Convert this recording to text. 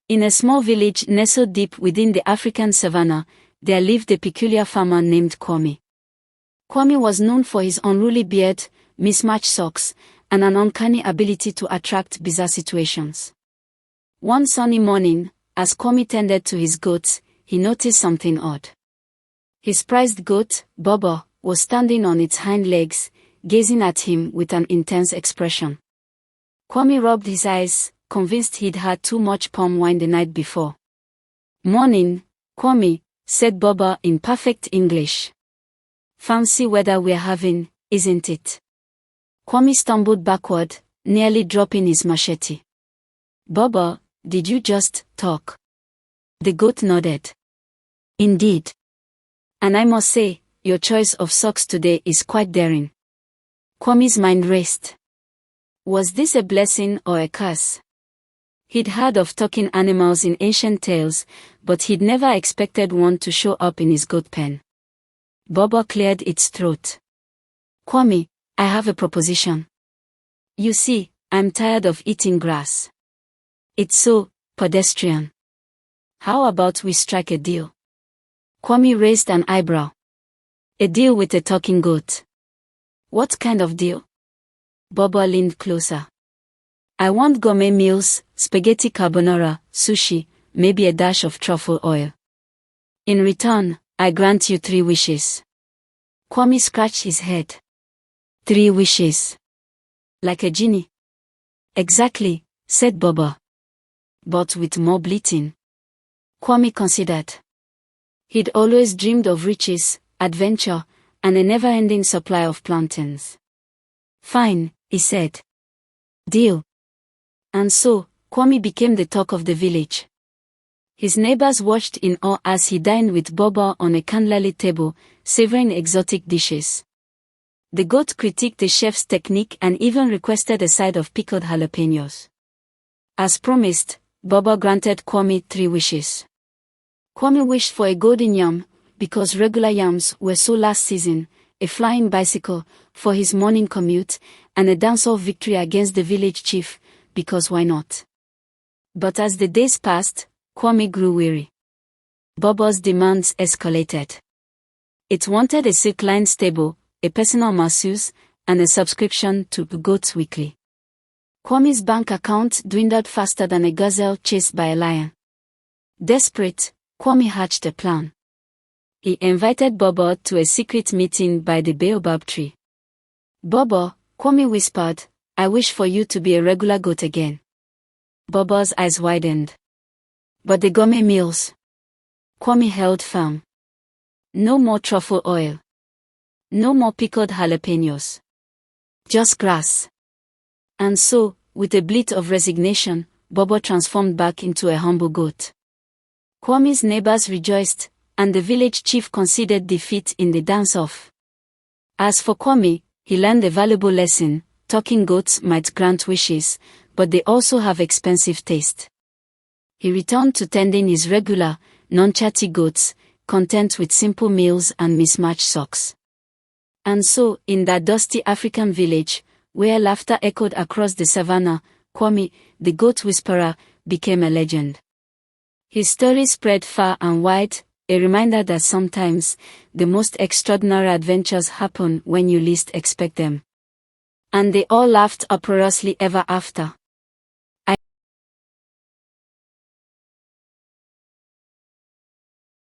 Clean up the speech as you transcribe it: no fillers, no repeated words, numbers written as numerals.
In a small village nestled deep within the African savanna, there lived a peculiar farmer named Kwame. Kwame was known for his unruly beard, mismatched socks, and an uncanny ability to attract bizarre situations. One sunny morning, as Kwame tended to his goats, he noticed something odd. His prized goat, Bobo, was standing on its hind legs, gazing at him with an intense expression. Kwame rubbed his eyes, convinced he'd had too much palm wine the night before. "Morning, Kwame," said Bobo in perfect English. "Fancy weather we're having, isn't it?" Kwame stumbled backward, nearly dropping his machete. "Bobo, did you just talk?" The goat nodded. "Indeed. And I must say, your choice of socks today is quite daring." Kwame's mind raced. Was this a blessing or a curse? He'd heard of talking animals in ancient tales, but he'd never expected one to show up in his goat pen. Bobo cleared its throat. "Kwame, I have a proposition. You see, I'm tired of eating grass. It's so pedestrian. How about we strike a deal?" Kwame raised an eyebrow. "A deal with a talking goat? What kind of deal?" Bobo leaned closer. "I want gourmet meals, spaghetti carbonara, sushi, maybe a dash of truffle oil. In return, I grant you 3 wishes." Kwame scratched his head. 3 wishes? Like a genie? "Exactly," said Bobo. "But with more bleating." Kwame considered. He'd always dreamed of riches, adventure, and a never-ending supply of plantains. "Fine," he said. "Deal." And so, Kwame became the talk of the village. His neighbors watched in awe as he dined with Bobo on a candlelit table, savoring exotic dishes. The goat critiqued the chef's technique and even requested a side of pickled jalapenos. As promised, Bobo granted Kwame 3 wishes. Kwame wished for a golden yam, because regular yams were so last season, a flying bicycle, for his morning commute, and a dance-off victory against the village chief, because why not? But as the days passed, Kwame grew weary. Bobo's demands escalated. It wanted a silk-lined stable, a personal masseuse, and a subscription to Goats Weekly. Kwame's bank account dwindled faster than a gazelle chased by a lion. Desperate, Kwame hatched a plan. He invited Bobo to a secret meeting by the baobab tree. "Bobo," Kwame whispered, "I wish for you to be a regular goat again." Bobo's eyes widened. "But the gourmet meals?" Kwame held firm. "No more truffle oil. No more pickled jalapenos. Just grass." And so, with a bleat of resignation, Bobo transformed back into a humble goat. Kwame's neighbors rejoiced, and the village chief conceded defeat in the dance-off. As for Kwame, he learned a valuable lesson: talking goats might grant wishes, but they also have expensive taste. He returned to tending his regular, non-chatty goats, content with simple meals and mismatched socks. And so, in that dusty African village, where laughter echoed across the savannah, Kwame, the goat whisperer, became a legend. His story spread far and wide, a reminder that sometimes, the most extraordinary adventures happen when you least expect them. And they all laughed uproariously ever after.